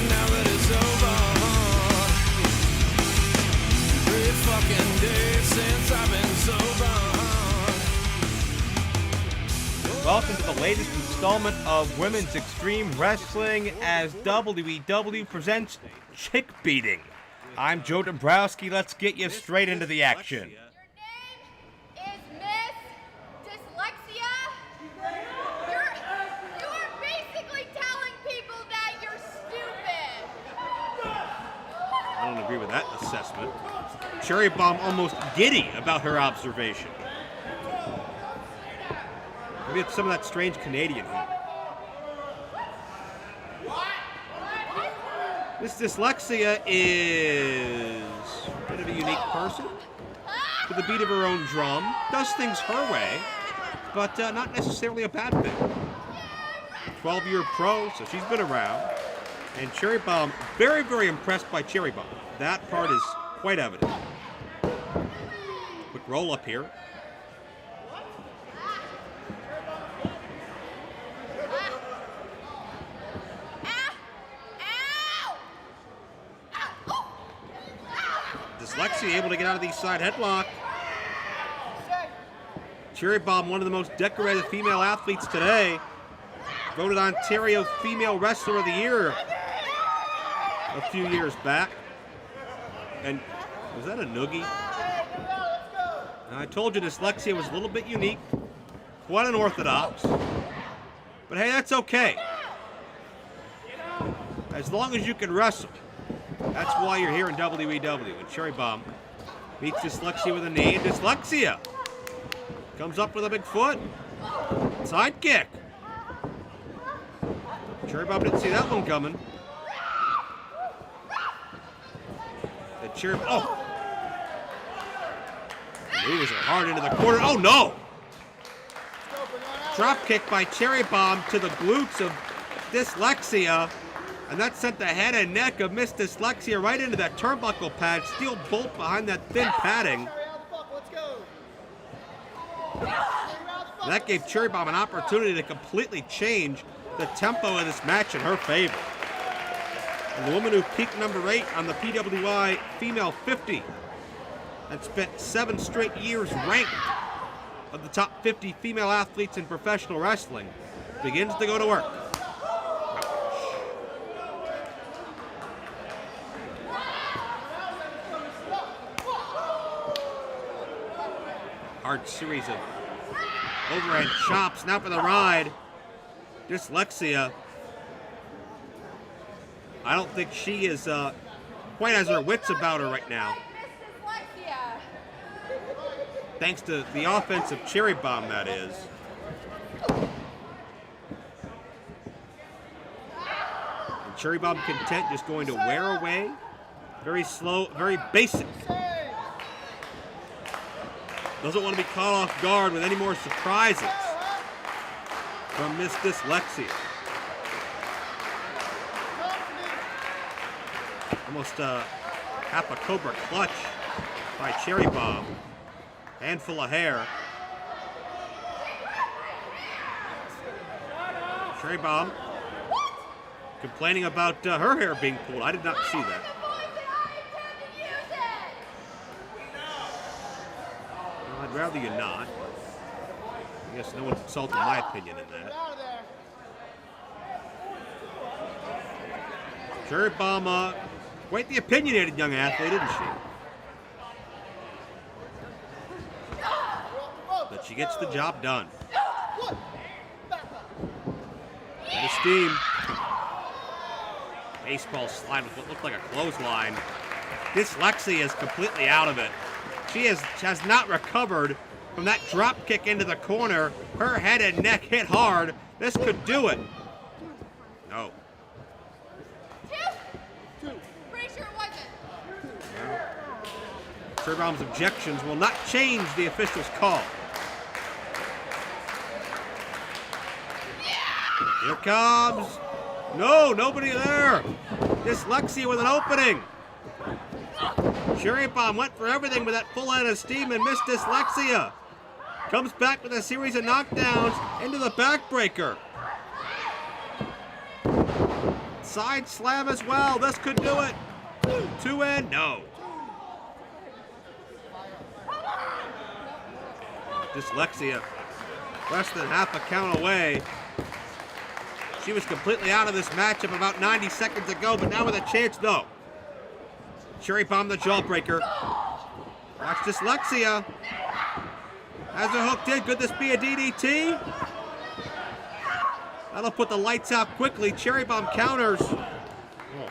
now that it's over. 3 fucking days since I've been sober. Welcome to the latest installment of Women's Extreme Wrestling as WEW presents Chick Beating. I'm Joe Dombrowski. Let's get you straight into the action. Your name is Miss Dyslexia? You are basically telling people that you're stupid. I don't agree with that assessment. Cherry Bomb almost giddy about her observation. Maybe it's some of that strange Canadian heat. Miss Dyslexia is a bit of a unique person. To the beat of her own drum, does things her way, but not necessarily a bad thing. 12-year pro, so she's been around. And Cherry Bomb, very, very impressed by Cherry Bomb. That part is quite evident. Quick roll up here. Dyslexia able to get out of the side headlock. Cherry Bomb, one of the most decorated female athletes today. Voted Ontario Female Wrestler of the Year a few years back. And was that a noogie? I told you Dyslexia was a little bit unique, quite unorthodox. But hey, that's okay. As long as you can wrestle. That's why you're here in WEW. And Cherry Bomb meets Dyslexia with a knee, and Dyslexia comes up with a big foot. Side kick. Cherry Bomb didn't see that one coming. The Cherry Bomb. Moves her hard into the corner. Oh no! Drop kick by Cherry Bomb to the glutes of Dyslexia. And that sent the head and neck of Miss Dyslexia right into that turnbuckle pad. Steel bolt behind that thin padding. That gave Cherry Bomb an opportunity to completely change the tempo of this match in her favor. And the woman who peaked number 8 on the PWI Female 50 and spent 7 straight years ranked of the top 50 female athletes in professional wrestling begins to go to work. Hard series of overhead chops. Now for the ride. Dyslexia. I don't think she is quite has her wits about her right now. Thanks to the offense of Cherry Bomb, that is. And Cherry Bomb content just going to wear away. Very slow, very basic. Doesn't want to be caught off guard with any more surprises from Miss Dyslexia. Almost half a Cobra clutch by Cherry Bomb. Handful of hair. Cherry Bomb complaining about her hair being pulled. I did not see that. I'd rather you not. I guess no one's insulting my opinion in that. Cherry Bomb, quite the opinionated young athlete, isn't she? But she gets the job done. Out of steam. Baseball slide with what looked like a clothesline. Dyslexia is completely out of it. She has not recovered from that drop kick into the corner. Her head and neck hit hard. This could do it. No. Two. Pretty sure it wasn't. Cherry Bomb's objections will not change the official's call. Here comes. No, nobody there. Dyslexia with an opening. Cherry Bomb went for everything with that full head of steam and missed Dyslexia. Comes back with a series of knockdowns into the backbreaker. side slam as well. This could do it. 2 in, no. Dyslexia, less than half a count away. She was completely out of this matchup about 90 seconds ago, but now with a chance, no. Cherry bomb the jawbreaker. Watch Dyslexia. Has her hooked in. Could this be a DDT? That'll put the lights out quickly. Cherry bomb counters. Oh.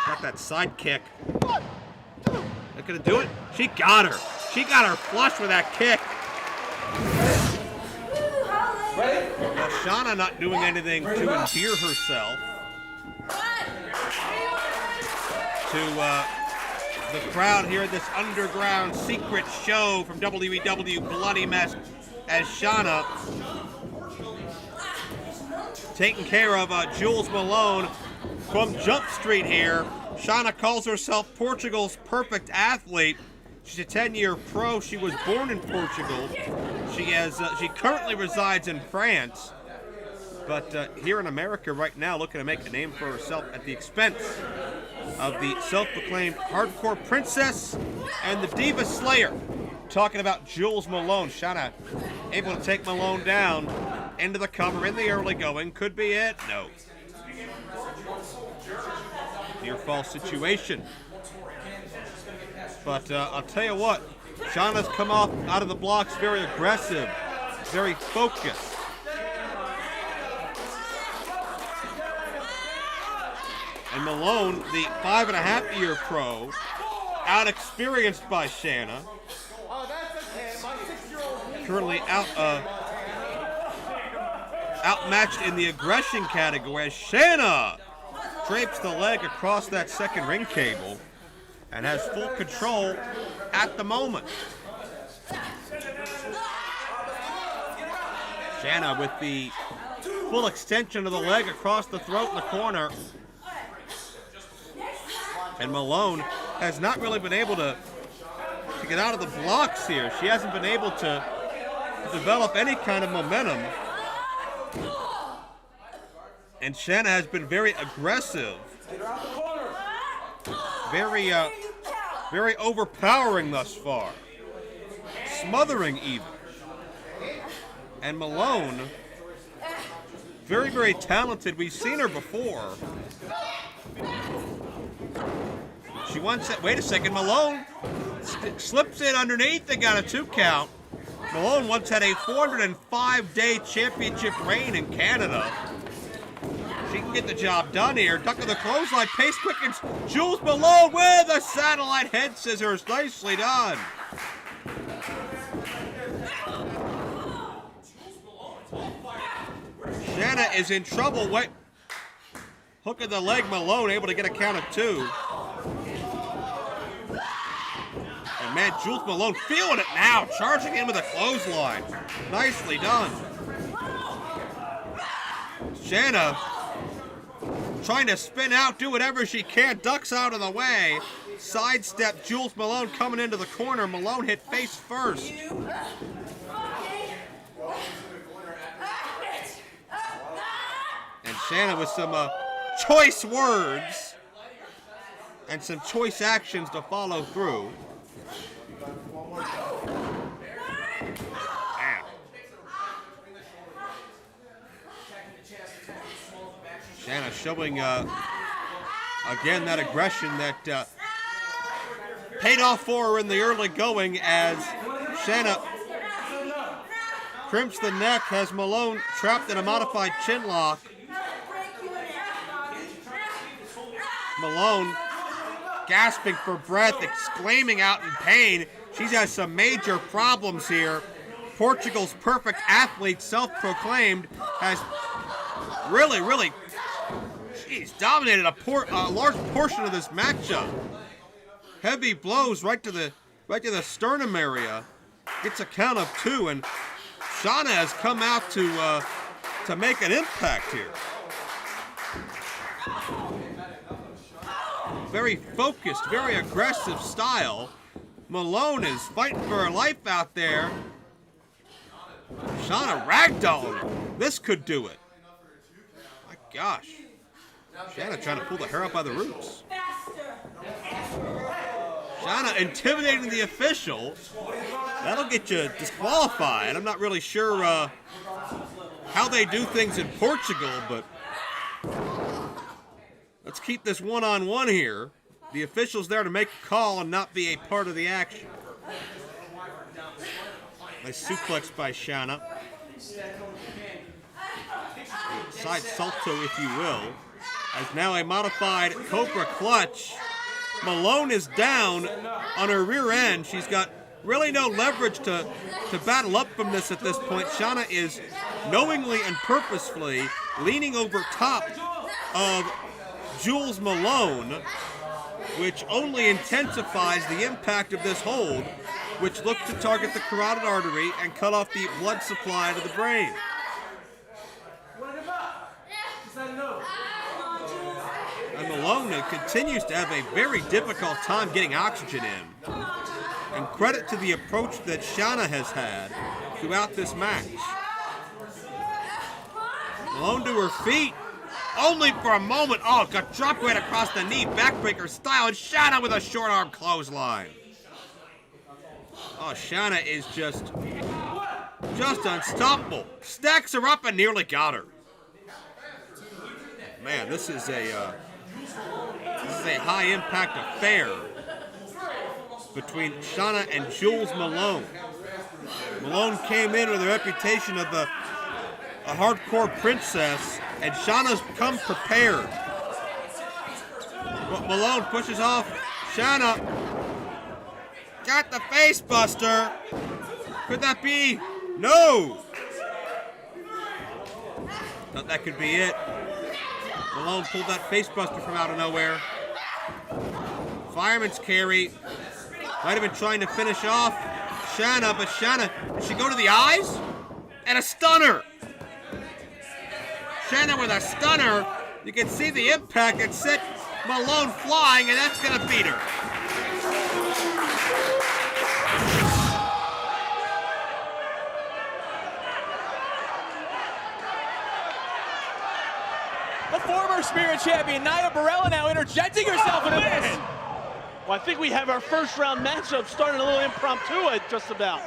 Got that side kick. Not gonna do it? She got her. She got her flush with that kick. Now Shauna not doing anything to endear herself to the crowd here at this underground secret show from WEW Bloody Mess, as Shauna taking care of Jules Malone from Jump Street here. Shauna calls herself Portugal's perfect athlete. She's a 10-year pro. She was born in Portugal. She currently resides in France, but here in America right now, looking to make a name for herself at the expense of the self-proclaimed hardcore princess and the diva slayer. Talking about Jules Malone. Shauna able to take Malone down into the cover in the early going. Could be it. No. Near fall situation. But I'll tell you what, Shauna's come off out of the blocks very aggressive, very focused. And Malone, the 5.5-year pro, out-experienced by Shanna, currently outmatched in the aggression category as Shanna drapes the leg across that second ring cable and has full control at the moment. Shanna with the full extension of the leg across the throat in the corner. And Malone has not really been able to get out of the blocks here. She hasn't been able to develop any kind of momentum. And Shanna has been very aggressive. Very overpowering thus far. Smothering even. And Malone, very, very talented. We've seen her before. She wants it. Wait a second. Malone slips in underneath and got a 2 count. Malone once had a 405-day championship reign in Canada. She can get the job done here. Duck of the clothesline. Pace quickens. Jules Malone with a satellite head scissors. Nicely done. Shanna is in trouble. Wait. Hook of the leg. Malone able to get a count of 2. And man, Jules Malone feeling it now. Charging in with a clothesline. Nicely done. Shanna trying to spin out, do whatever she can, ducks out of the way. Sidestep, Jules Malone coming into the corner. Malone hit face first. And Shanna with some choice words and some choice actions to follow through. Shanna showing, again, that aggression that paid off for her in the early going as Shanna crimps the neck, has Malone trapped in a modified chin lock. Malone gasping for breath, exclaiming out in pain. She's had some major problems here. Portugal's perfect athlete, self-proclaimed, has really he's dominated a large portion of this matchup. Heavy blows right to the sternum area. Gets a count of 2, and Shauna has come out to make an impact here. Very focused, very aggressive style. Malone is fighting for her life out there. Shauna ragdolling her. This could do it. gosh. Shanna trying to pull the hair up by the roots. Shanna intimidating the official. That'll get you disqualified. I'm not really sure how they do things in Portugal, but let's keep this one-on-one here. The official's there to make a call and not be a part of the action. Nice suplex by Shanna. Side salto, if you will. As now a modified Cobra Clutch. Malone is down on her rear end. She's got really no leverage to battle up from this at this point. Shanna is knowingly and purposefully leaning over top of Jules Malone, which only intensifies the impact of this hold, which looked to target the carotid artery and cut off the blood supply to the brain. And Malone continues to have a very difficult time getting oxygen in. And credit to the approach that Shanna has had throughout this match. Malone to her feet, only for a moment. Oh, got dropped right across the knee, backbreaker style, and Shanna with a short arm clothesline. Oh, Shanna is just unstoppable. Stacks her up and nearly got her. Man, this is a high-impact affair between Shanna and Jules Malone. Malone came in with a reputation of a hardcore princess, and Shanna's come prepared. But Malone pushes off Shanna. Got the face buster. Could that be? No. Thought that could be it. Malone pulled that face buster from out of nowhere. Fireman's carry. Might have been trying to finish off Shanna, but Shanna, did she go to the eyes? And a stunner. Shanna with a stunner. You can see the impact. It sent Malone flying, and that's going to beat her. The former Spirit Champion, Nia Barella, now interjecting herself into this. Well, I think we have our first round matchup starting a little impromptu just about.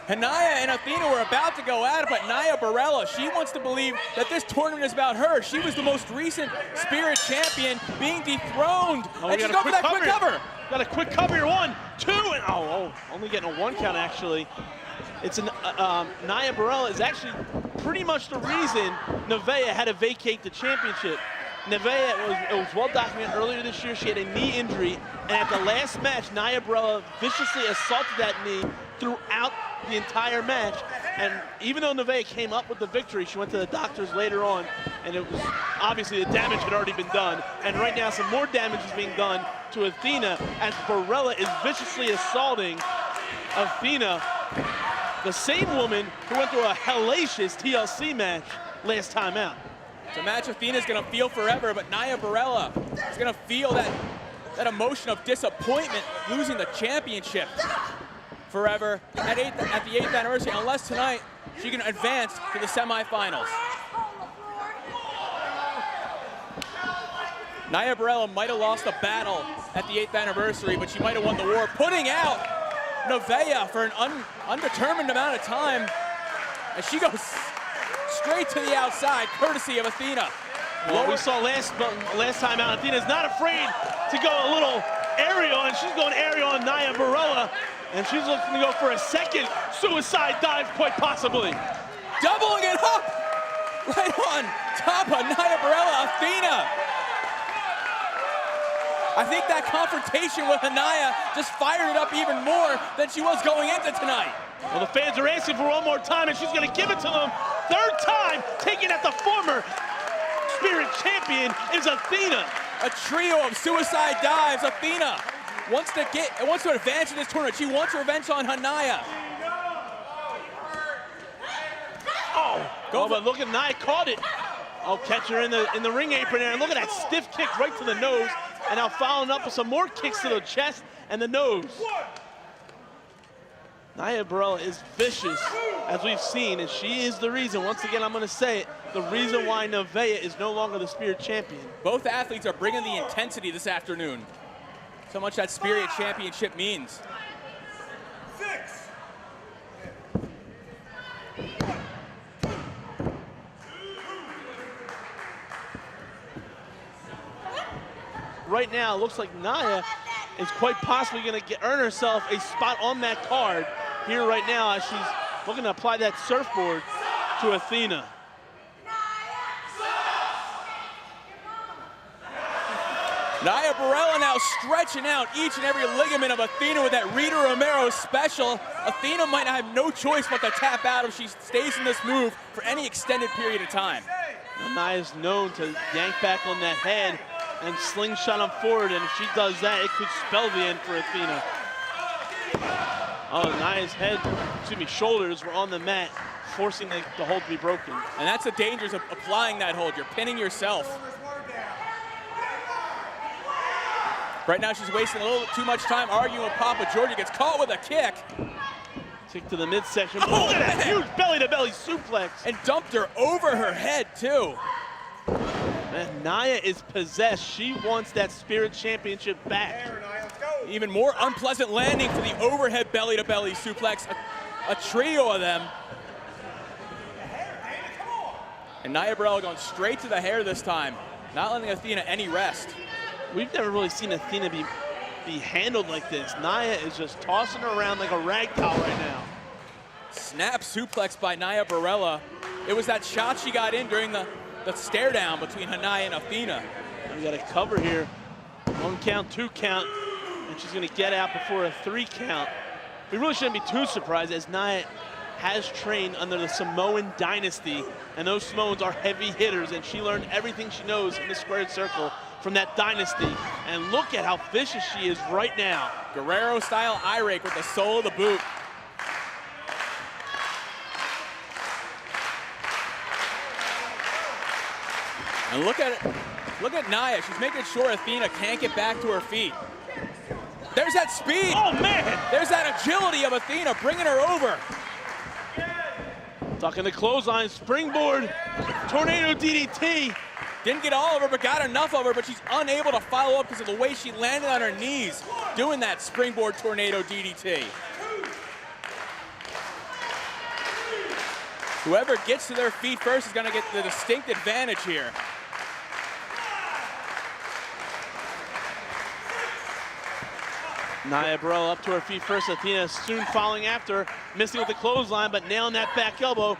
And Nia and Athena were about to go at it, but Nia Barella, she wants to believe that this tournament is about her. She was the most recent Spirit Champion being dethroned. Oh, and she's going for that quick cover. Got a quick cover here, 1, 2, and only getting a 1 count actually. It's Nia Barella is actually pretty much the reason Nevaeh had to vacate the championship. Nevaeh, it was well documented earlier this year, she had a knee injury, and at the last match, Nia Barella viciously assaulted that knee throughout the entire match. And even though Nevaeh came up with the victory, she went to the doctors later on, and it was obviously the damage had already been done. And right now, some more damage is being done to Athena as Barella is viciously assaulting Athena, the same woman who went through a hellacious TLC match last time out. It's a match Athena's gonna feel forever, but Nia Barella is gonna feel that emotion of disappointment, losing the championship forever at the 8th anniversary, unless tonight she can advance to the semifinals. Nia Barella might have lost the battle at the 8th anniversary, but she might have won the war, putting out Nevaeh for an undetermined amount of time, as she goes straight to the outside, courtesy of Athena. Well, we saw last time out, Athena's not afraid to go a little aerial, and she's going aerial on Nia Barella, and she's looking to go for a second suicide dive, quite possibly. Doubling it up, right on top of Nia Barella, Athena. I think that confrontation with Nia just fired it up even more than she was going into tonight. Well, the fans are asking for one more time, and she's going to give it to them. Third time, taking at the former Spirit Champion is Athena. A trio of suicide dives. Athena wants to advance in this tournament. She wants revenge on Nia. But look at Nia caught it. Oh, catch her in the ring apron there, and look at that stiff kick right to the nose, and now following up with some more kicks to the chest and the nose. Nia Burrell is vicious, as we've seen, and she is the reason, once again, I'm going to say it, the reason why Nevaeh is no longer the Spirit Champion. Both athletes are bringing the intensity this afternoon. So much that Spirit Championship means. Right now, it looks like Nia is quite possibly going to earn herself a spot on that card here right now as she's looking to apply that surfboard to Athena. Nia Burrell now stretching out each and every ligament of Athena with that Rita Romero special. Athena might have no choice but to tap out if she stays in this move for any extended period of time. Now, Nia's known to yank back on that head and slingshot him forward, and if she does that, it could spell the end for Athena. Oh, Nia's shoulders were on the mat, forcing the hold to be broken. And that's the dangers of applying that hold. You're pinning yourself. Right now she's wasting a little too much time arguing with Papa Georgia. Gets caught with a kick. Kick to the midsection. Oh, look at that huge belly-to-belly suplex. And dumped her over her head, too. Man, Nia is possessed. She wants that Spirit Championship back. Even more unpleasant landing for the overhead belly-to-belly suplex. A trio of them. And Nia Burrell going straight to the hair this time. Not letting Athena any rest. We've never really seen Athena be handled like this. Nia is just tossing her around like a rag doll right now. Snap suplex by Nia Burrell. It was that shot she got in during the stare down between Nia and Athena. And we got a cover here. 1 count, 2 count, and she's gonna get out before a 3 count. We really shouldn't be too surprised as Nia has trained under the Samoan dynasty, and those Samoans are heavy hitters, and she learned everything she knows in the squared circle from that dynasty. And look at how vicious she is right now. Guerrero-style eye rake with the sole of the boot. And look at Nia. She's making sure Athena can't get back to her feet. There's that speed. Oh, man. There's that agility of Athena bringing her over. Tucking the clothesline, springboard, tornado DDT. Didn't get all of her, but got enough of her, but she's unable to follow up because of the way she landed on her knees doing that springboard tornado DDT. Whoever gets to their feet first is going to get the distinct advantage here. Nia Burrell up to her feet first. Athena soon following after, missing with the clothesline, but nailing that back elbow.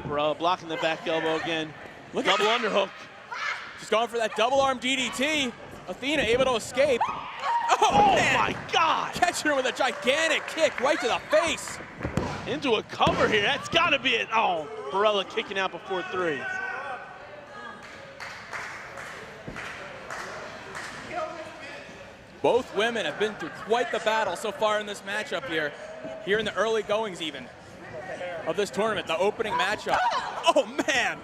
Burrell blocking the back elbow again. Double underhook. She's going for that double arm DDT. Athena able to escape. Oh my God! Catching her with a gigantic kick right to the face. Into a cover here. That's got to be it. Oh, Burrell kicking out before 3. Both women have been through quite the battle so far in this matchup here in the early goings even of this tournament, the opening matchup. Oh man,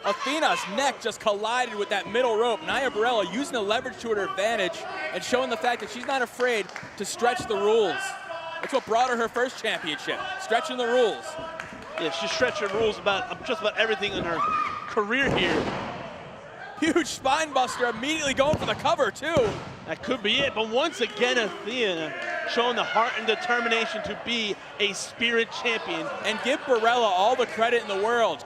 Athena's neck just collided with that middle rope. Nia Burrell using the leverage to her advantage and showing the fact that she's not afraid to stretch the rules. That's what brought her first championship, stretching the rules. Yeah, she's stretching rules about just about everything in her career here. Huge spine buster, immediately going for the cover too. That could be it, but once again, Athena showing the heart and determination to be a Spirit Champion. And give Burrell all the credit in the world.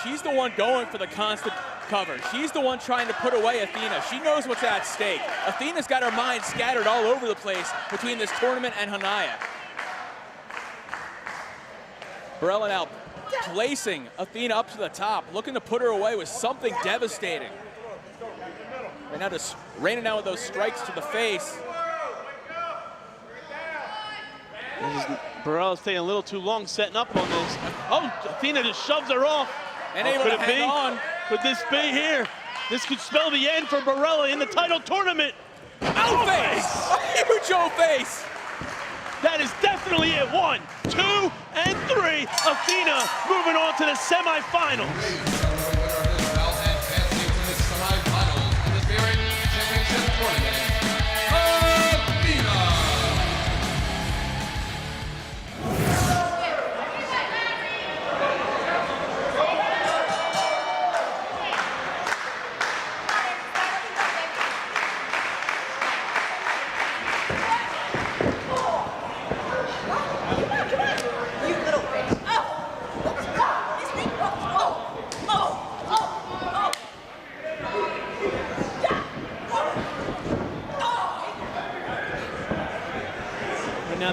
She's the one going for the constant cover. She's the one trying to put away Athena. She knows what's at stake. Athena's got her mind scattered all over the place between this tournament and Nia. Burrell now placing Athena up to the top, looking to put her away with something devastating. Right now just raining down with those strikes to the face. Burrell's taking a little too long setting up on this. Oh, Athena just shoves her off. And able to hang on. Could this be here? This could spell the end for Burrell in the title tournament. O-face! A huge O-face! That is definitely it. 1, 2, and 3. Athena moving on to the semifinals.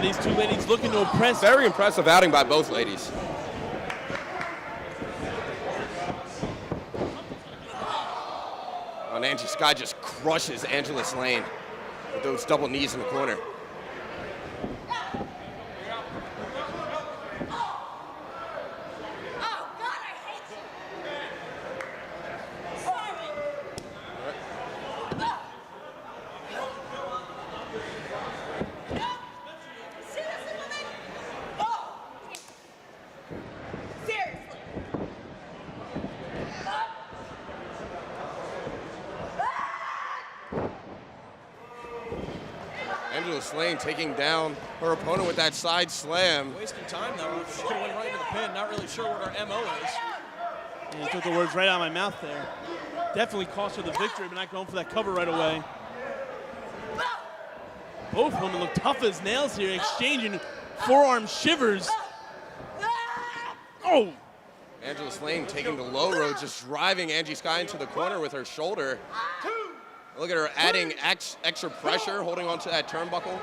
these two ladies looking to impress. Very impressive outing by both ladies. And Angie Sky just crushes Angela Slane with those double knees in the corner. Angela Slane taking down her opponent with that side slam. Wasting time though. She could have went right into the pin. Not really sure what her MO is. And you took the words right out of my mouth there. Definitely cost her the victory, but not going for that cover right away. Both women look tough as nails here, exchanging forearm shivers. Oh! Angela Slane taking the low road, just driving Angie Sky into the corner with her shoulder. Look at her adding extra pressure, holding onto that turnbuckle.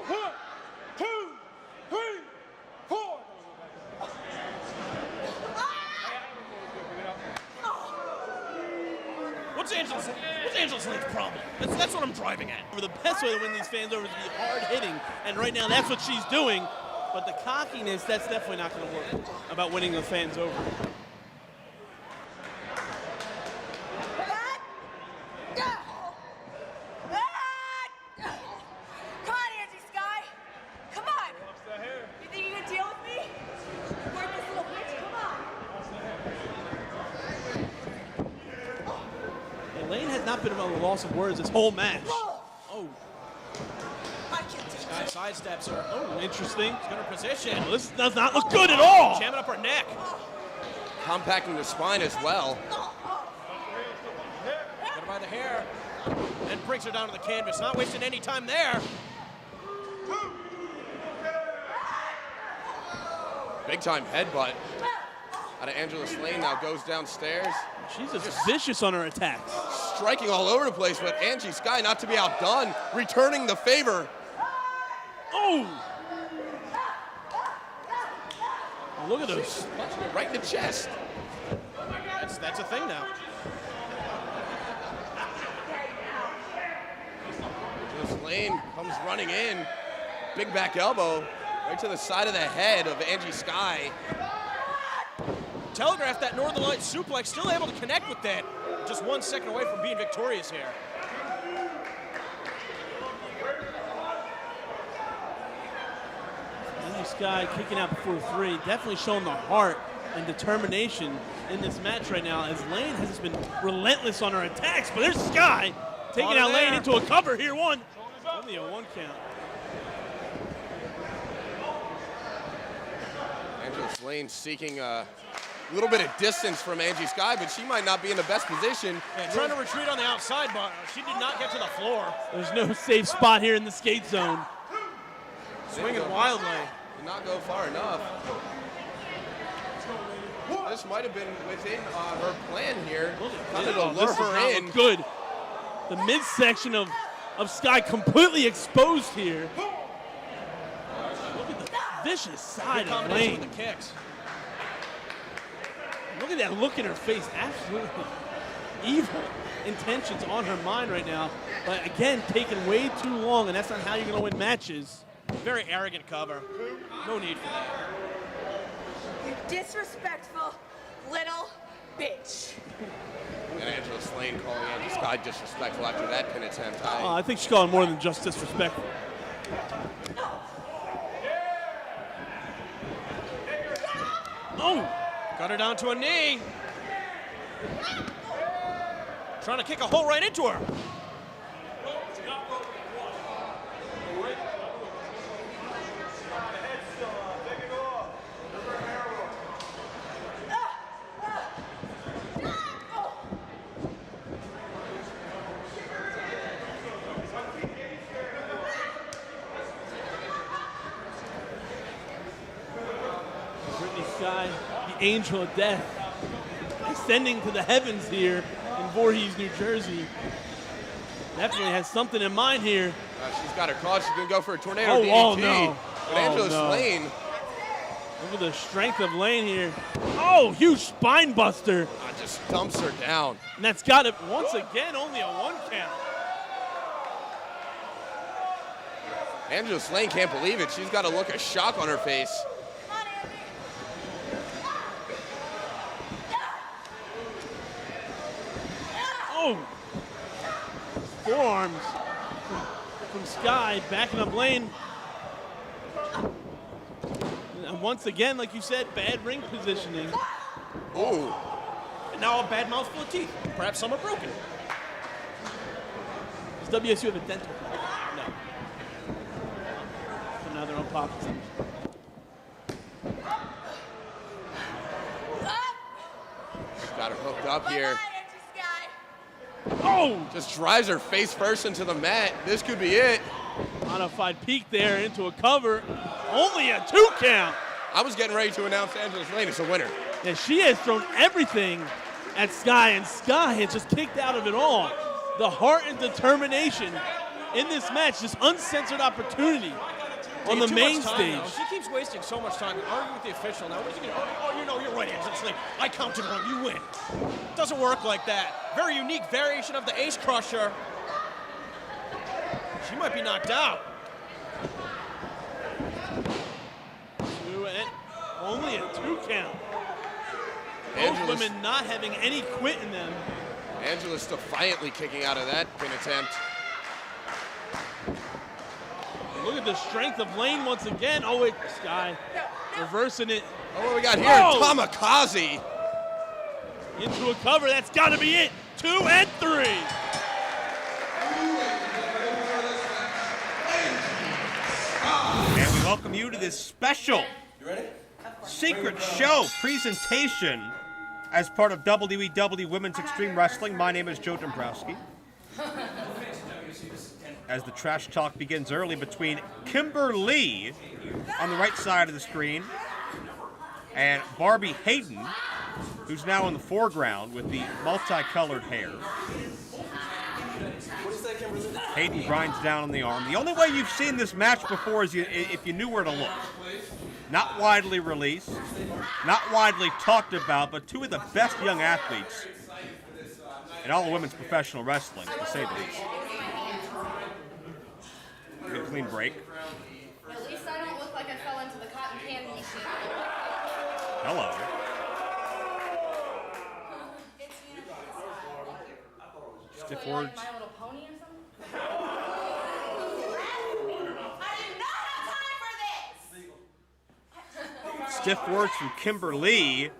One, two, three, four. What's Angela Slane's problem? That's what I'm driving at. The best way to win these fans over is to be hard hitting, and right now that's what she's doing. But the cockiness, that's definitely not going to work about winning the fans over. Bit of a loss of words this whole match. Oh. Sky sidesteps her. Oh, interesting. She's got her position. Oh, this does not look good at all. Jamming up her neck. Compacting the spine as well. Got her by the hair. And brings her down to the canvas. Not wasting any time there. Big time headbutt out of Angela Slane, now goes downstairs. She's just vicious on her attacks. Striking all over the place, but Angie Sky, not to be outdone, returning the favor. Oh! Look at those. Right in the chest. That's a thing now. Angela Slane comes running in. Big back elbow right to the side of the head of Angie Sky. Telegraphed that Northern Lights suplex, still able to connect with that. Just 1 second away from being victorious here. Angie Sky kicking out before 3, definitely showing the heart and determination in this match right now, as Lane has just been relentless on her attacks. But there's Sky taking out Lane into a cover here. Only a 1 count. Angela Slane seeking a little bit of distance from Angie Sky, but she might not be in the best position. Yeah, trying to retreat on the outside, but she did not get to the floor. There's no safe spot here in the skate zone. Swinging wildly. Did not go far enough. This might have been within her plan here. Kind of to lure her in. Good. The midsection of Sky completely exposed here. Look at the vicious side of Lane. With the kicks. Look at that look in her face. Absolutely evil intentions on her mind right now. But again, taking way too long, and that's not how you're going to win matches. Very arrogant cover. No need for that. You disrespectful little bitch. And Angela Slane calling Angie Sky disrespectful after that pin attempt. I think she's calling more than just disrespectful. Oh! Got her down to a knee. Trying to kick a hole right into her. Sky, the angel of death, ascending to the heavens here in Voorhees, New Jersey. Definitely has something in mind here She's got her caught. She's going to go for a tornado DDT. Oh, no. But Angela Slane. Look at the strength of Lane here. Oh, huge spine buster. Just dumps her down. And that's got it once again, only a 1 count. Angela Slane can't believe it. She's got a look of shock on her face. Oh! Forearms from Sky, backing up Lane. And once again, like you said, bad ring positioning. Ooh. And now a bad mouthful of teeth. Perhaps some are broken. Does WSU have a dental plan? No. So now they're on pockets. She's got her hooked up here. Oh! Just drives her face first into the mat. This could be it. Modified peek there into a cover. Only a 2 count. I was getting ready to announce Angela Slane as a winner. And she has thrown everything at Sky, and Sky has just kicked out of it all. The heart and determination in this match, this uncensored opportunity on the main stage. She keeps wasting so much time arguing with the official. Now, what is he going to do? Oh, you know, you're right, Angela Slane. I counted wrong. You win. Doesn't work like that. Very unique variation of the Ace Crusher. She might be knocked out. Only a 2 count. Both women not having any quit in them. Angela's defiantly kicking out of that pin attempt. Look at the strength of Lane once again. Oh, wait, Sky reversing it. Oh, what we got here? Oh! Kamikaze. Into a cover. That's got to be it. 2 and 3. And we welcome you to this special secret show presentation as part of WEW Women's Extreme Wrestling. My name is Joe Dombrowski. As the trash talk begins early between Kimber Lee on the right side of the screen and Barbie Hayden, who's now in the foreground with the multicolored hair. Hayden grinds down on the arm. The only way you've seen this match before is if you knew where to look. Not widely released, not widely talked about, but two of the best young athletes in all of women's professional wrestling, to say the least. Get a clean break. At least I don't look like I fell into the cotton candy machine. Hello. Stiff words. My Little Pony or something? Stiff words from Kimber Lee.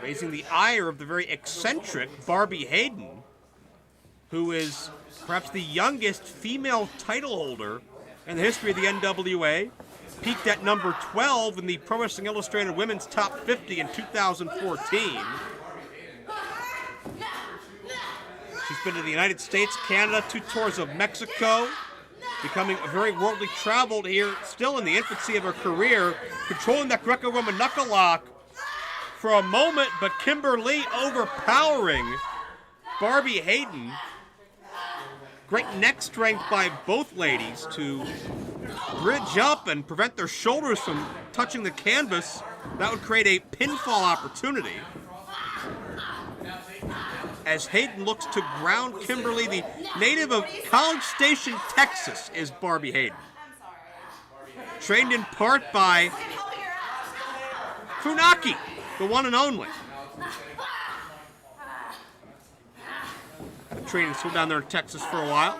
Raising the ire of the very eccentric Barbie Hayden, who is perhaps the youngest female title holder in the history of the NWA. Peaked at number 12 in the Pro Wrestling Illustrated Women's Top 50 in 2014. She's been to the United States, Canada, 2 tours of Mexico, becoming very worldly traveled here, still in the infancy of her career, controlling that Greco-Roman knuckle lock for a moment, but Kimber Lee overpowering Barbie Hayden. Great neck strength by both ladies to bridge up and prevent their shoulders from touching the canvas. That would create a pinfall opportunity. As Hayden looks to ground Kimber Lee, the native of College Station, Texas, is Barbie Hayden. Trained in part by Funaki, the one and only. Had a training school down there in Texas for a while.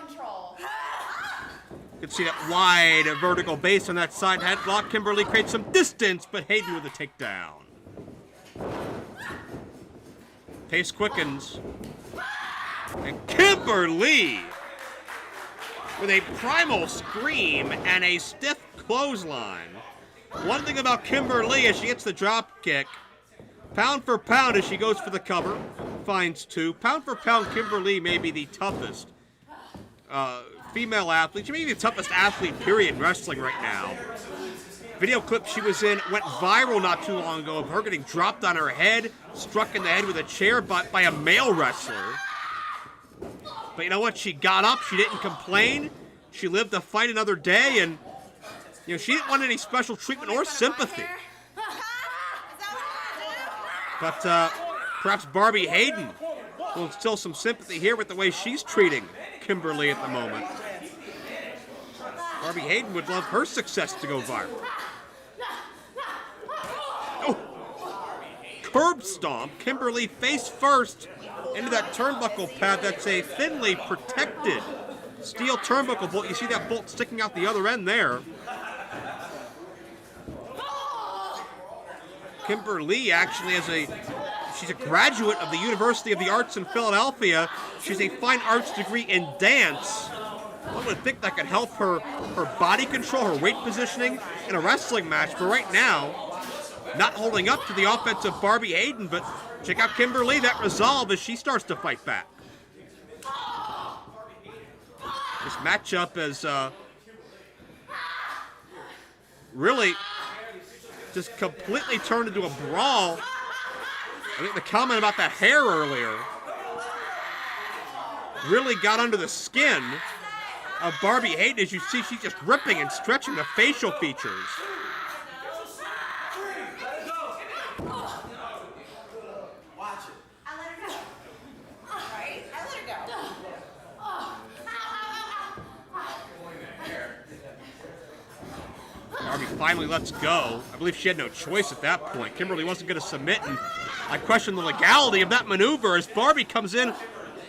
You can see that wide vertical base on that side headlock. Kimber Lee creates some distance, but Hayden with a takedown. Pace quickens. And Kimber Lee with a primal scream and a stiff clothesline. One thing about Kimber Lee as she hits the drop kick, pound for pound as she goes for the cover, finds 2. Pound for pound, Kimber Lee may be the toughest female athlete. She may be the toughest athlete, period, in wrestling right now. Video clip she was in went viral not too long ago of her getting dropped on her head, struck in the head with a chair by a male wrestler. But you know what? She got up. She didn't complain. She lived to fight another day, and you know she didn't want any special treatment or sympathy. But perhaps Barbie Hayden will instill some sympathy here with the way she's treating Kimberly at the moment. Barbie Hayden would love her success to go viral. Oh! Curb stomp. Kimberly face first into that turnbuckle pad. That's a thinly protected steel turnbuckle bolt. You see that bolt sticking out the other end there. Kimberly actually she's a graduate of the University of the Arts in Philadelphia. She's a fine arts degree in dance. One would think that could help her body control, her weight positioning in a wrestling match. But right now, not holding up to the offense of Barbie Hayden. But check out Kimberly, that resolve as she starts to fight back. This matchup is really just completely turned into a brawl. I think the comment about that hair earlier really got under the skin of Barbie Hayden. As you see, she's just ripping and stretching the facial features. Barbie finally lets go. I believe she had no choice at that point. Kimberly wasn't going to submit, and I question the legality of that maneuver as Barbie comes in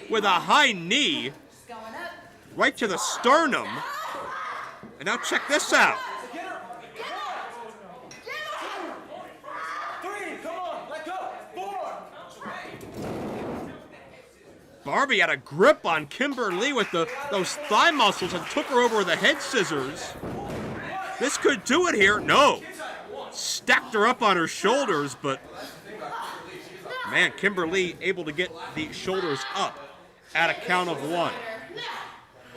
with a high knee right to the sternum. And now check this out. Barbie had a grip on Kimberly with those thigh muscles and took her over with the head scissors. This could do it here. No. Stacked her up on her shoulders, but man, Kimberly able to get the shoulders up at a count of 1.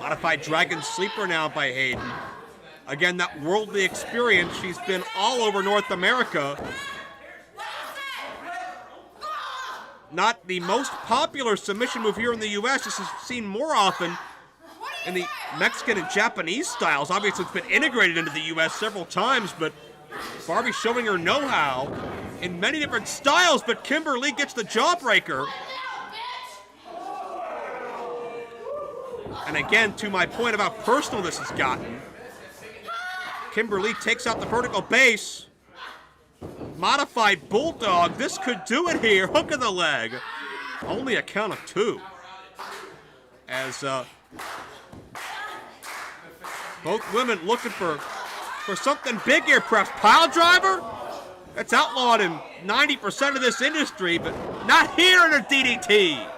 Modified Dragon Sleeper now by Hayden. Again, that worldly experience. She's been all over North America. Not the most popular submission move here in the U.S. This is seen more often in the Mexican and Japanese styles. Obviously, it's been integrated into the U.S. several times, but Barbie showing her know-how in many different styles, but Kimberly gets the jawbreaker. And again, to my point about personal this has gotten, Kimberly takes out the vertical base. Modified Bulldog. This could do it here. Hook of the leg. Only a count of 2. As both women looking for something big here, perhaps. Pile driver? That's outlawed in 90% of this industry, but not here in a DDT.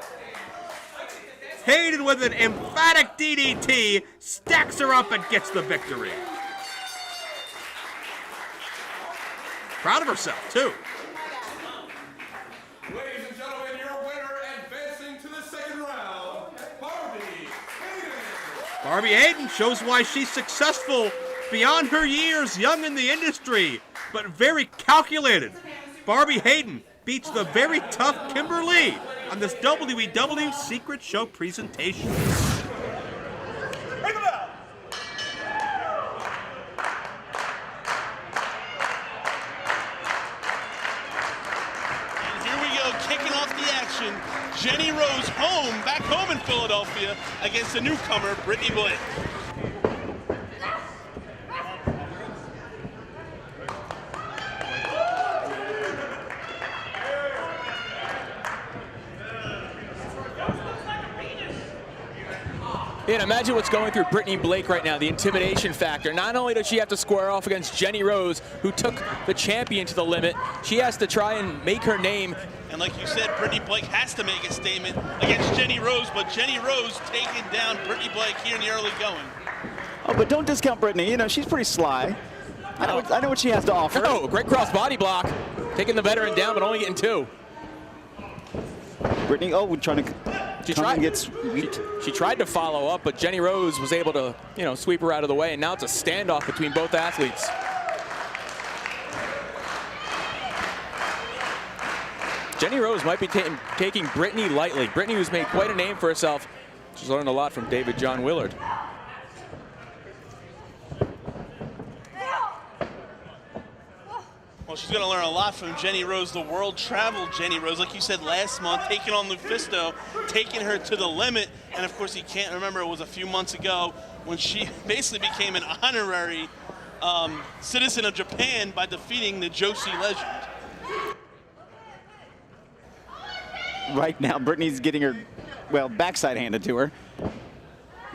Hayden with an emphatic DDT, stacks her up and gets the victory. Proud of herself, too. Ladies and gentlemen, your winner advancing to the second round, Barbie Hayden. Barbie Hayden shows why she's successful beyond her years, young in the industry, but very calculated. Barbie Hayden beats the very tough Kimberly on this WEW Secret Show presentation. Jenny Rose back home in Philadelphia against the newcomer, Brittany Blake. Yeah, imagine what's going through Brittany Blake right now, the intimidation factor. Not only does she have to square off against Jenny Rose, who took the champion to the limit, she has to try and make her name. And like you said, Brittany Blake has to make a statement against Jenny Rose, but Jenny Rose taking down Brittany Blake here in the early going. Oh, but don't discount Brittany. You know, she's pretty sly. I know what she has to offer. Oh, great cross body block. Taking the veteran down, but only getting 2. Brittany, trying to get sweet. She tried to follow up, but Jenny Rose was able to, sweep her out of the way, and now it's a standoff between both athletes. Jenny Rose might be taking Brittany lightly. Brittany, who's made quite a name for herself She's learned a lot from David John Willard. Well, she's going to learn a lot from Jenny Rose, the world-traveled Jenny Rose. Like you said last month, taking on Lufisto, taking her to the limit. And, of course, you can't remember, it was a few months ago when she basically became an honorary citizen of Japan by defeating the Joshi legend. Right now, Brittany's getting her, well, backside handed to her.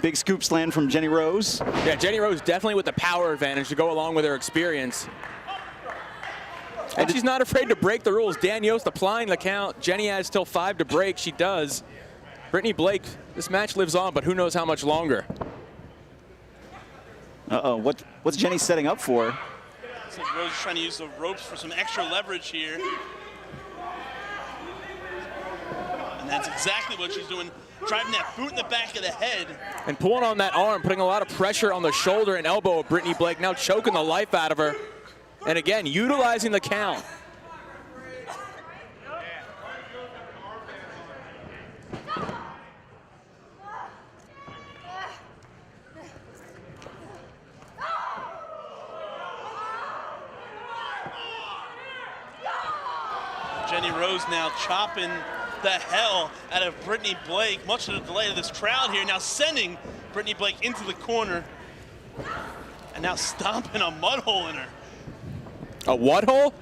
Big scoop slam from Jenny Rose. Yeah, Jenny Rose definitely with the power advantage to go along with her experience. And she's not afraid to break the rules. Dan Yost applying the count. Jenny has till 5 to break. She does. Brittany Blake, this match lives on, but who knows how much longer. Uh-oh, what's Jenny setting up for? Looks like Rose is trying to use the ropes for some extra leverage here. And that's exactly what she's doing, driving that boot in the back of the head. And pulling on that arm, putting a lot of pressure on the shoulder and elbow of Brittany Blake, now choking the life out of her. And again, utilizing the count. Jenny Rose now chopping the hell out of Brittany Blake, much to the delight of this crowd here, now sending Brittany Blake into the corner. And now stomping a mud hole in her. A what hole?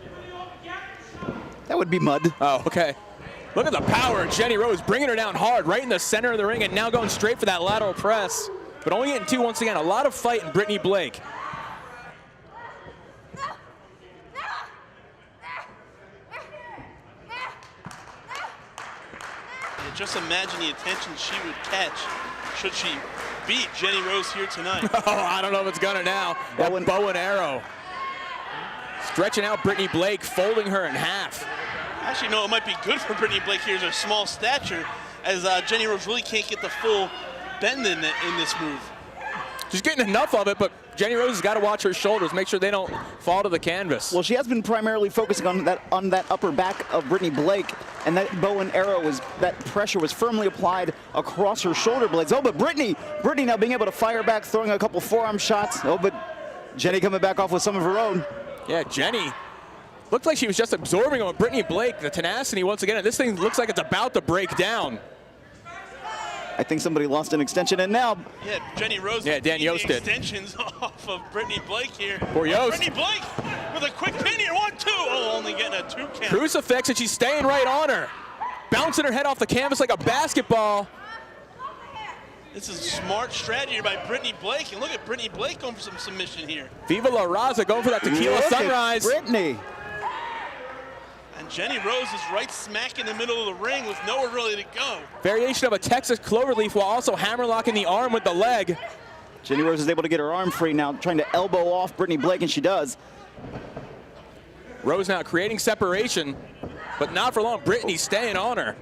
That would be mud. Oh, okay. Look at the power of Jenny Rose, bringing her down hard, right in the center of the ring, and now going straight for that lateral press. But only getting 2 once again. A lot of fight in Brittany Blake. Yeah, just imagine the attention she would catch should she beat Jenny Rose here tonight. Oh, I don't know if it's gonna now. That bow and arrow. Stretching out Brittany Blake, folding her in half. Actually, no, it might be good for Brittany Blake here as her small stature, as Jenny Rose really can't get the full bend in this move. She's getting enough of it, but Jenny Rose has got to watch her shoulders, make sure they don't fall to the canvas. Well, she has been primarily focusing on that upper back of Brittany Blake, and that bow and arrow that pressure was firmly applied across her shoulder blades. Oh, but Brittany now being able to fire back, throwing a couple forearm shots. Oh, but Jenny coming back off with some of her own. Yeah, Jenny looked like she was just absorbing on Brittany Blake, the tenacity once again, and this thing looks like it's about to break down. I think somebody lost an extension, and now... Yeah, Jenny Rose. Yeah, Dan Yost did. Extensions off of Brittany Blake here. Poor Yost. Brittany Blake with a quick pin here, 1-2. Oh, only getting a 2 count. Crucifix, and she's staying right on her. Bouncing her head off the canvas like a basketball. This is a smart strategy by Brittany Blake, and look at Brittany Blake going for some submission here. Viva La Raza going for that tequila sunrise. Brittany. And Jenny Rose is right smack in the middle of the ring with nowhere really to go. Variation of a Texas cloverleaf while also hammerlocking the arm with the leg. Jenny Rose is able to get her arm free now, trying to elbow off Brittany Blake, and she does. Rose now creating separation, but not for long. Brittany staying on her.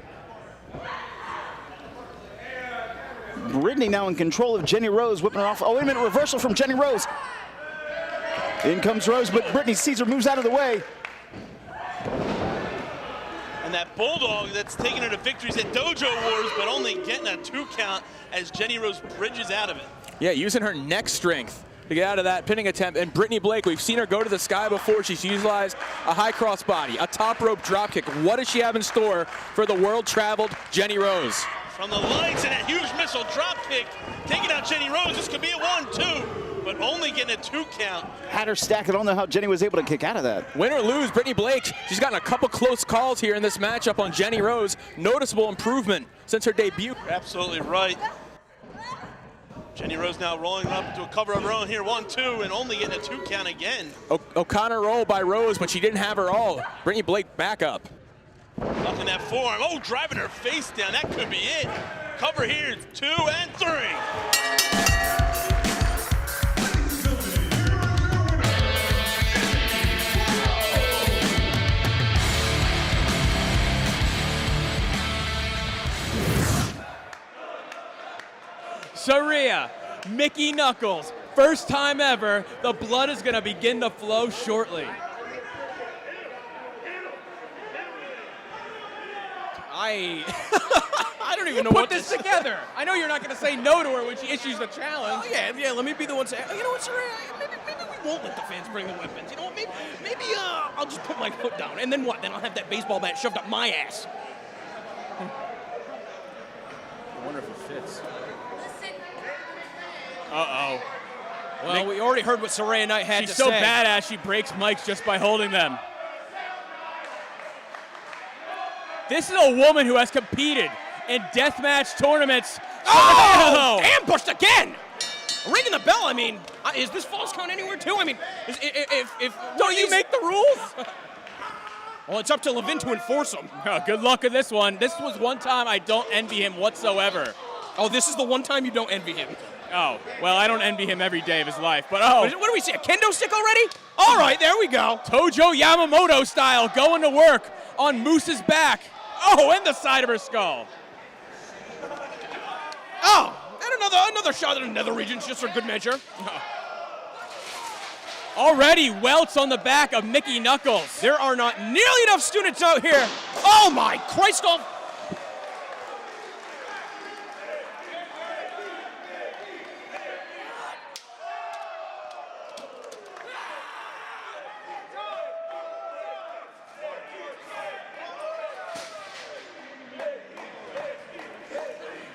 Brittany now in control of Jenny Rose, whipping her off. Oh, wait a minute, reversal from Jenny Rose. In comes Rose, but Brittany sees her, moves out of the way. And that bulldog that's taking her to victories at Dojo Wars, but only getting a 2 count as Jenny Rose bridges out of it. Yeah, using her neck strength to get out of that pinning attempt. And Brittany Blake, we've seen her go to the sky before. She's utilized a high cross body, a top rope drop kick. What does she have in store for the world-traveled Jenny Rose? From the lights and a huge missile drop kick, taking out Jenny Rose. This could be a 1-2, but only getting a 2 count. Had her stacked. I don't know how Jenny was able to kick out of that. Win or lose, Brittany Blake, she's gotten a couple close calls here in this matchup on Jenny Rose. Noticeable improvement since her debut. You're absolutely right. Jenny Rose now rolling up into a cover of her own here, 1-2, and only getting a 2 count again. O'Connor roll by Rose, but she didn't have her all. Brittany Blake back up. Up in that forearm. Oh, driving her face down. That could be it. Cover here, 2 and 3. Sharia, Mickey Knuckles, first time ever. The blood is going to begin to flow shortly. I don't even know Put what this to together. I know you're not going to say no to her when she issues the challenge. Oh, yeah, let me be the one saying, you know what, Saraya, maybe we won't let the fans bring the weapons. You know what, maybe I'll just put my foot down, and then what? Then I'll have that baseball bat shoved up my ass. I wonder if it fits. Listen. Uh-oh. Well, we already heard what Saraya Knight had She's to so say. badass, she breaks mics just by holding them. This is a woman who has competed in deathmatch tournaments. Oh! Ambushed again! Ringing the bell, I mean, is this false count anywhere too? I mean, if Don't you make the rules? Well, it's up to Levin to enforce them. Oh, good luck with this one. This was one time I don't envy him whatsoever. Oh, this is the one time you don't envy him. Oh, well, I don't envy him every day of his life, but oh. What do we see, a kendo stick already? All right, there we go. Tojo Yamamoto style going to work on Moose's back. Oh, and the side of her skull. Oh, and another shot at another region, just for good measure. Already welts on the back of Mickey Knuckles. There are not nearly enough students out here. Oh my Christ!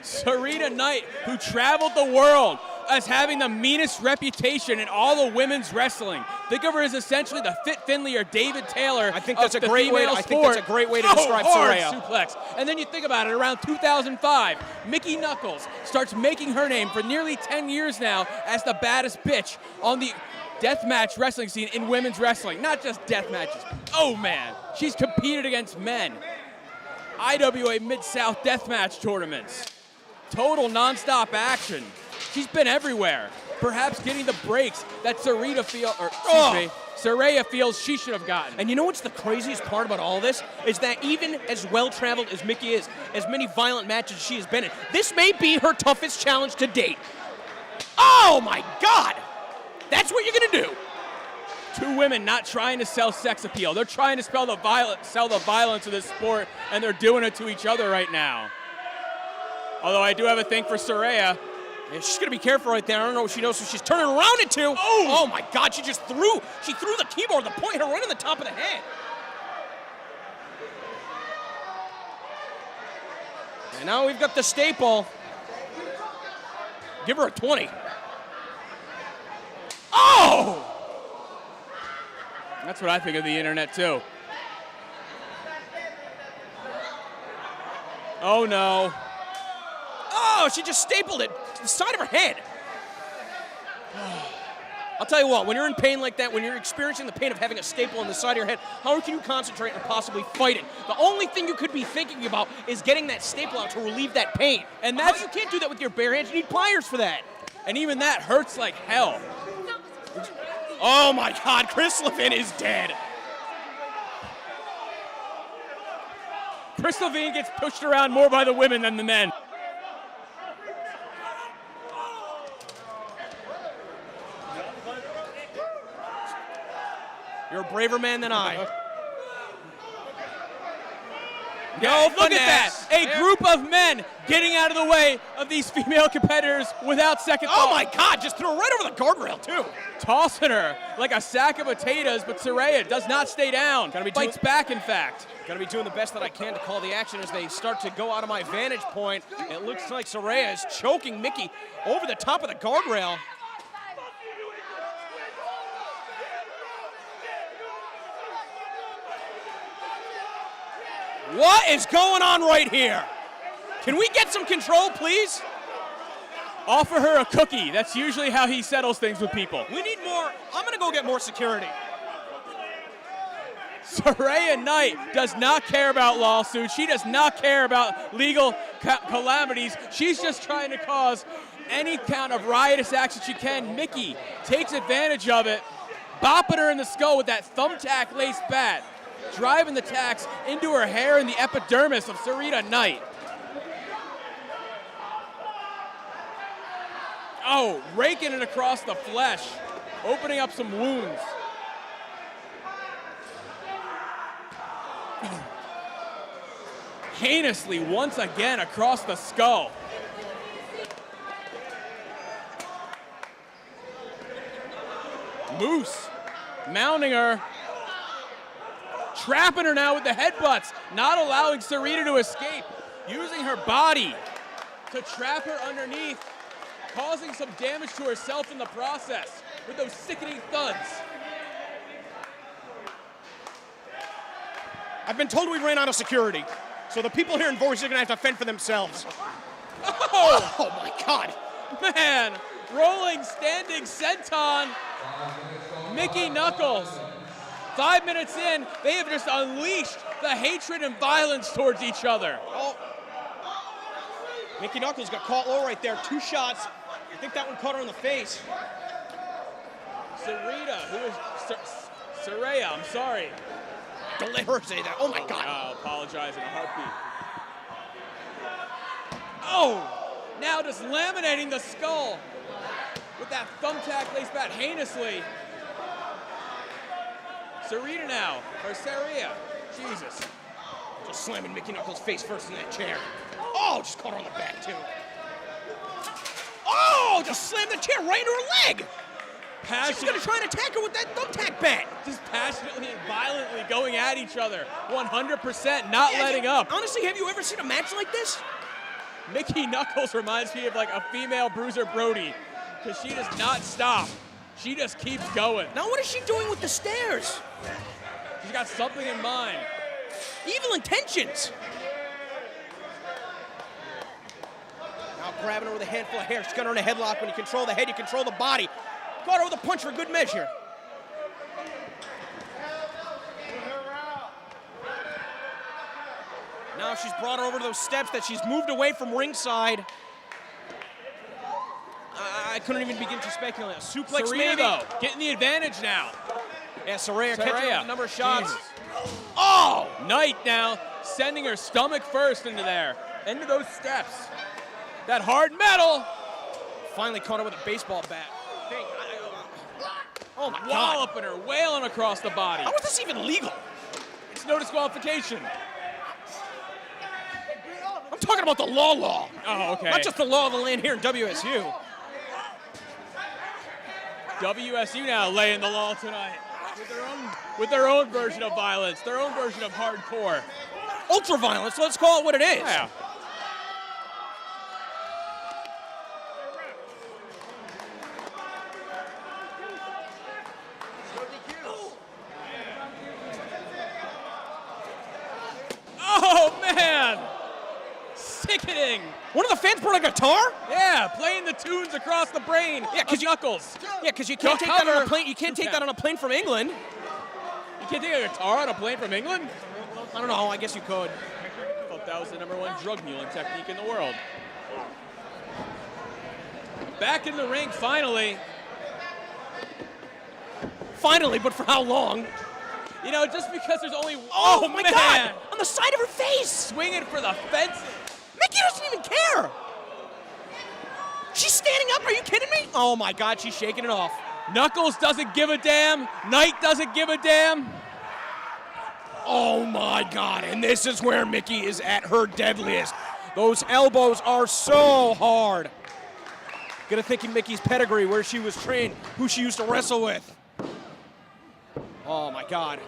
Sarita Knight, who traveled the world as having the meanest reputation in all the women's wrestling. Think of her as essentially the Fit Finley or David Taylor. I think that's of a the great way. female I think that's a sport. great way to Oh, describe hard Saraya. suplex. And then you think about it, around 2005, Mickey Knuckles starts making her name for nearly 10 years now as the baddest bitch on the deathmatch wrestling scene in women's wrestling. Not just death matches. Oh man, she's competed against men. IWA Mid-South deathmatch tournaments. Total non-stop action. She's been everywhere. Perhaps getting the breaks that Saraya feels she should have gotten. And you know what's the craziest part about all this? Is that even as well-traveled as Mickey is, as many violent matches she has been in, this may be her toughest challenge to date. Oh my God! That's what you're gonna do. Two women not trying to sell sex appeal. They're trying to sell the violence of this sport, and they're doing it to each other right now. Although I do have a thing for Saraya. Yeah, she's gonna be careful right there. I don't know what she knows, so she's turning around it too. Oh my God, she threw the keyboard, the point hit her right on the top of the head. And now we've got the staple. Give her a 20. Oh! That's what I think of the internet too. Oh no. Oh, she just stapled it to the side of her head. I'll tell you what, when you're in pain like that, when you're experiencing the pain of having a staple on the side of your head, how can you concentrate and possibly fight it? The only thing you could be thinking about is getting that staple out to relieve that pain. And that's, you can't do that with your bare hands. You need pliers for that. And even that hurts like hell. Oh my God, Chris Levin is dead. Chris Levin gets pushed around more by the women than the men. You're a braver man than I. No, look at that. A group of men getting out of the way of these female competitors without second thought. Oh my God, just threw her right over the guardrail too. Tossing her like a sack of potatoes, but Saraya does not stay down. Fights back, in fact. Gonna be doing the best that I can to call the action as they start to go out of my vantage point. It looks like Saraya is choking Mickey over the top of the guardrail. What is going on right here? Can we get some control, please? Offer her a cookie. That's usually how he settles things with people. We need more. I'm going to go get more security. Saraya Knight does not care about lawsuits. She does not care about legal calamities. She's just trying to cause any kind of riotous action she can. Mickey takes advantage of it, bopping her in the skull with that thumbtack lace bat, driving the tacks into her hair and the epidermis of Sarita Knight. Oh, raking it across the flesh, opening up some wounds. heinously once again across the skull. Moose mounting her, trapping her now with the headbutts, not allowing Sarita to escape, using her body to trap her underneath, causing some damage to herself in the process with those sickening thuds. I've been told we ran out of security, so the people here in Voice are gonna have to fend for themselves. Oh my God. Man, rolling, standing senton. Mickey Knuckles. 5 minutes in, they have just unleashed the hatred and violence towards each other. Oh. Mickey Knuckles got caught low right there. 2 shots. I think that one caught her in the face. Sarita, who is Saraya, I'm sorry. Don't let her say that. Oh my God. I'll apologize in a heartbeat. Oh, now just laminating the skull with that thumbtack lace bat heinously. Sarita now, or Saraya. Jesus. Just slamming Mickey Knuckles' face first in that chair. Oh, just caught her on the back too. Oh, just slammed the chair right into her leg. She's gonna try and attack her with that thumbtack bat. Just passionately and violently going at each other. 100% not letting up. Honestly, have you ever seen a match like this? Mickey Knuckles reminds me of like a female Bruiser Brody, because she does not stop. She just keeps going. Now what is she doing with the stairs? She's got something in mind. Evil intentions. Now grabbing her with a handful of hair. She's got her in a headlock. When you control the head, you control the body. Caught her with a punch for good measure. Now she's brought her over to those steps that she's moved away from ringside. I couldn't even begin to speculate. A suplex Sarita, maybe. though, getting the advantage now. Yeah, Saraya catching her with a number of shots. Jesus. Oh! Knight now sending her stomach first into there. Into those steps. That hard metal. Finally caught her with a baseball bat. Oh my God. Walloping her, wailing across the body. How is this even legal? It's no disqualification. I'm talking about the law. Oh, okay. Not just the law of the land here in WSU. WSU now laying the law tonight with their own version of violence, their own version of hardcore. Ultra violence, let's call it what it is. Yeah. Oh man! Sickening! One of the fans brought a guitar? Yeah, playing the tunes across the brain. Yeah, because Knuckles. Yeah, because you can't take that on a plane. You can't take that on a plane from England. You can't take a guitar on a plane from England? I don't know. I guess you could. I thought that was the #1 drug muling technique in the world. Back in the ring, finally. Finally, but for how long? You know, just because there's only oh my man. God! On the side of her face! Swinging for the fences. Mickey doesn't even care! She's standing up, are you kidding me? Oh my God, she's shaking it off. Knuckles doesn't give a damn. Knight doesn't give a damn. Oh my God, and this is where Mickey is at her deadliest. Those elbows are so hard. Gonna think in Mickey's pedigree, where she was trained, who she used to wrestle with. Oh my God.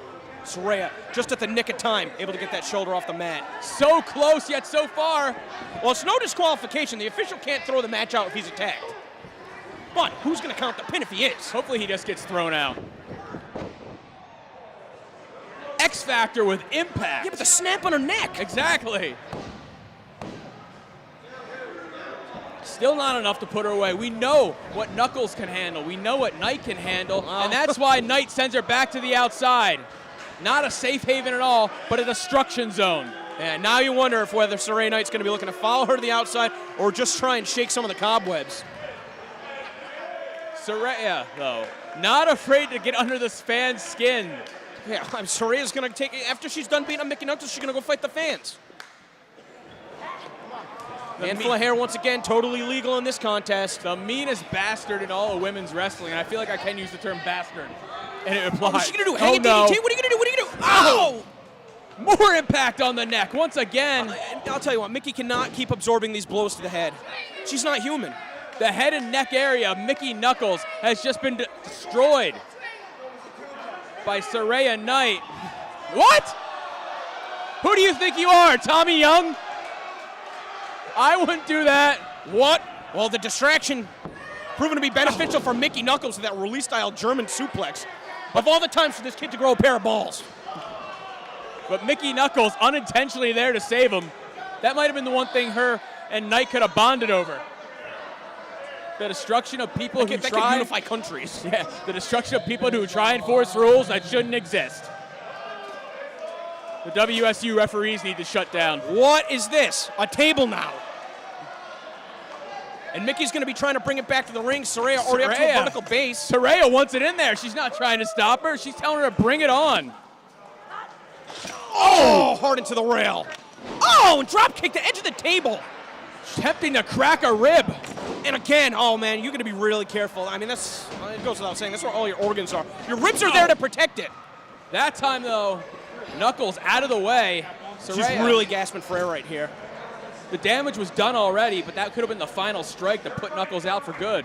Saraya, just at the nick of time, able to get that shoulder off the mat. So close, yet so far. Well, it's no disqualification. The official can't throw the match out if he's attacked. But who's going to count the pin if he is? Hopefully he just gets thrown out. X Factor with impact. Yeah, but the snap on her neck. Exactly. Still not enough to put her away. We know what Knuckles can handle. We know what Knight can handle. And that's why Knight sends her back to the outside. Not a safe haven at all, but a destruction zone. And now you wonder if whether Saraya Knight's going to be looking to follow her to the outside or just try and shake some of the cobwebs. Saraya, though, not afraid to get under this fan's skin. Yeah, Saraya's going to take it. After she's done beating up Mickey Knuckles, she's going to go fight the fans. Handful of hair once again, totally legal in this contest. The meanest bastard in all of women's wrestling, and I feel like I can use the term bastard. And it applies. What's she gonna do? Hang it, DDT? What are you gonna do? What are you gonna do? Oh! More impact on the neck once again. I'll tell you what, Mickey cannot keep absorbing these blows to the head. She's not human. The head and neck area of Mickey Knuckles has just been destroyed by Saraya Knight. What? Who do you think you are, Tommy Young? I wouldn't do that. What? Well, the distraction proven to be beneficial for Mickey Knuckles with that release-style German suplex. Of all the times for this kid to grow a pair of balls. But Mickey Knuckles unintentionally there to save him. That might have been the one thing her and Knight could have bonded over. The destruction of people who that try. can unify countries. Yeah, the destruction of people who try and enforce rules that shouldn't exist. The WSU referees need to shut down. What is this? A table now. And Mickey's going to be trying to bring it back to the ring. Saraya already up to a vertical base. Saraya wants it in there. She's not trying to stop her. She's telling her to bring it on. Oh, hard into the rail. Oh, and drop kick the edge of the table. Tempting to crack a rib. And again, oh man, you're going to be really careful. I mean, it goes without saying, that's where all your organs are. Your ribs are there to protect it. That time, though, Knuckles out of the way. She's really gasping for air right here. The damage was done already, but that could have been the final strike to put Knuckles out for good.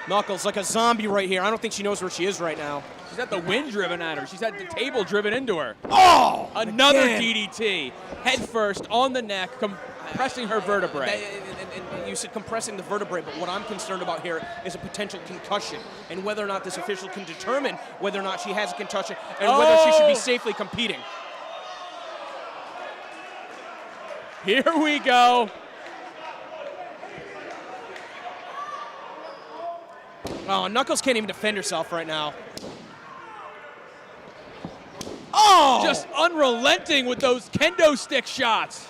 Knuckles like a zombie right here. I don't think she knows where she is right now. She's had the wind driven at her. She's had the table driven into her. Oh! Another again. DDT. Head first on the neck, compressing her vertebrae. And you said compressing the vertebrae, but what I'm concerned about here is a potential concussion and whether or not this official can determine whether or not she has a concussion and whether she should be safely competing. Here we go. Oh, Knuckles can't even defend herself right now. Oh! Just unrelenting with those kendo stick shots.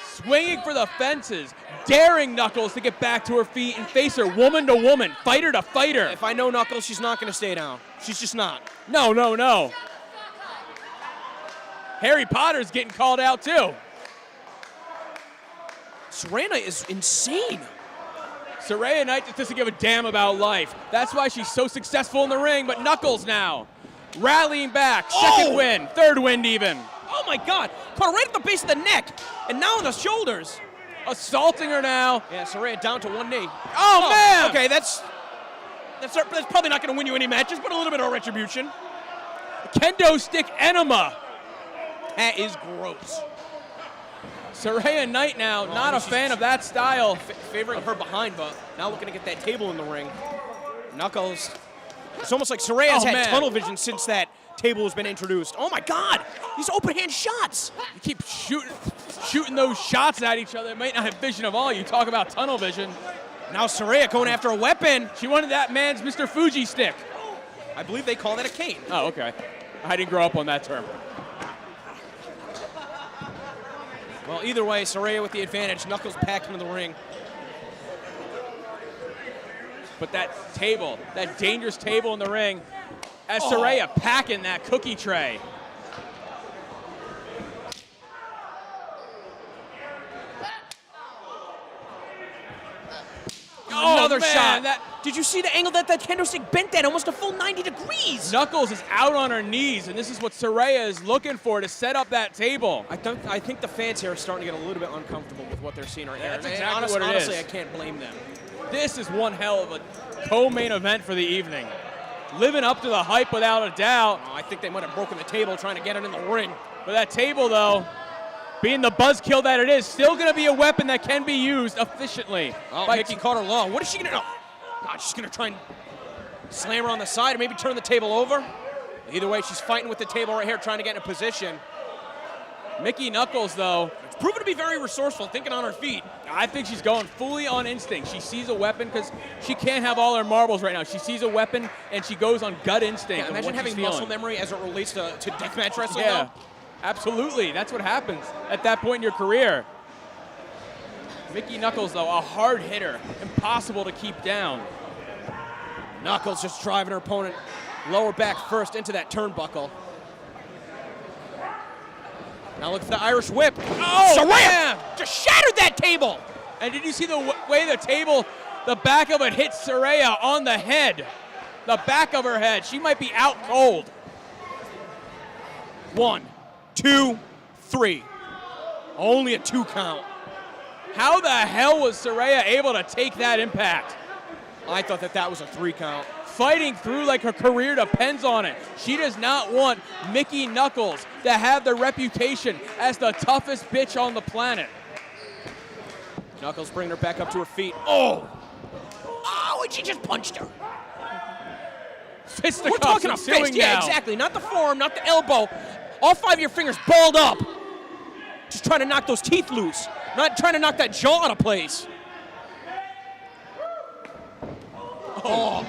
Swinging for the fences, daring Knuckles to get back to her feet and face her woman to woman, fighter to fighter. If I know Knuckles, she's not going to stay down. She's just not. No, no, no. Harry Potter's getting called out too. Saraya is insane. Saraya Knight just doesn't give a damn about life. That's why she's so successful in the ring, but Knuckles now. Rallying back, second win, third win even. Oh my God, caught her right at the base of the neck, and now on the shoulders. Assaulting her now. Yeah, Saraya down to one knee. Oh man! Okay, that's probably not going to win you any matches, but a little bit of retribution. Kendo stick enema. That is gross. Saraya Knight now, not a fan of that style. Favoring her behind, but now looking to get that table in the ring. Knuckles. It's almost like Saraya's had tunnel vision since that table has been introduced. Oh my God, these open hand shots. You keep shooting those shots at each other. It might not have vision of all. You talk about tunnel vision. Now Saraya going after a weapon. She wanted that man's Mr. Fuji stick. I believe they call that a cane. Oh, okay. I didn't grow up on that term. Well, either way, Saraya with the advantage. Knuckles packed into the ring. But that table, that dangerous table in the ring, as Saraya packing that cookie tray. Another shot. Did you see the angle that kendo stick bent at? Almost a full 90 degrees. Knuckles is out on her knees, and this is what Saraya is looking for to set up that table. I think the fans here are starting to get a little bit uncomfortable with what they're seeing right here. That's exactly what it is. Honestly, I can't blame them. This is one hell of a co-main event for the evening. Living up to the hype without a doubt. Oh, I think they might have broken the table trying to get it in the ring. But that table, though, being the buzzkill that it is, still going to be a weapon that can be used efficiently. Oh, Mickey caught her low. What is she going to do? God, she's going to try and slam her on the side or maybe turn the table over. Either way, she's fighting with the table right here, trying to get in a position. Mickey Knuckles, though, it's proven to be very resourceful, thinking on her feet. I think she's going fully on instinct. She sees a weapon because she can't have all her marbles right now. She sees a weapon, and she goes on gut instinct. Yeah, imagine having muscle memory as it relates to deathmatch wrestling, though. Absolutely. That's what happens at that point in your career. Mickey Knuckles, though, a hard hitter. Impossible to keep down. Knuckles just driving her opponent lower back first into that turnbuckle. Now look for the Irish whip. Oh, Saraya just shattered that table. And did you see the way the table, the back of it hit Saraya on the head? The back of her head. She might be out cold. 1, 2, 3. Only a 2 count. How the hell was Saraya able to take that impact? I thought that was a 3 count. Fighting through like her career depends on it. She does not want Mickey Knuckles to have the reputation as the toughest bitch on the planet. Knuckles bringing her back up to her feet. Oh! Oh, and she just punched her. Fisticuffs We're talking a ensuing fist. Yeah, now. exactly. Not the forearm, not the elbow. All 5 of your fingers balled up. Just trying to knock those teeth loose. Not trying to knock that jaw out of place. Oh.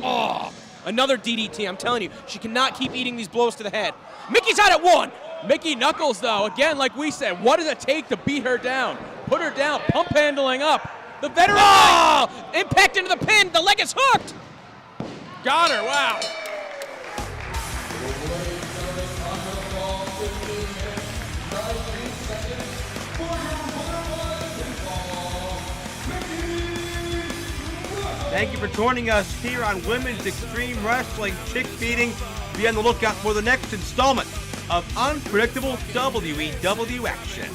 Oh. Another DDT. I'm telling you, she cannot keep eating these blows to the head. Mickey's out at 1. Mickey Knuckles, though, again, like we said, what does it take to beat her down? Put her down, pump handling up. The veteran. Oh! Impact into the pin. The leg is hooked. Got her, wow. Thank you for joining us here on Women's Extreme Wrestling Chick Beating. Be on the lookout for the next installment of unpredictable WEW action.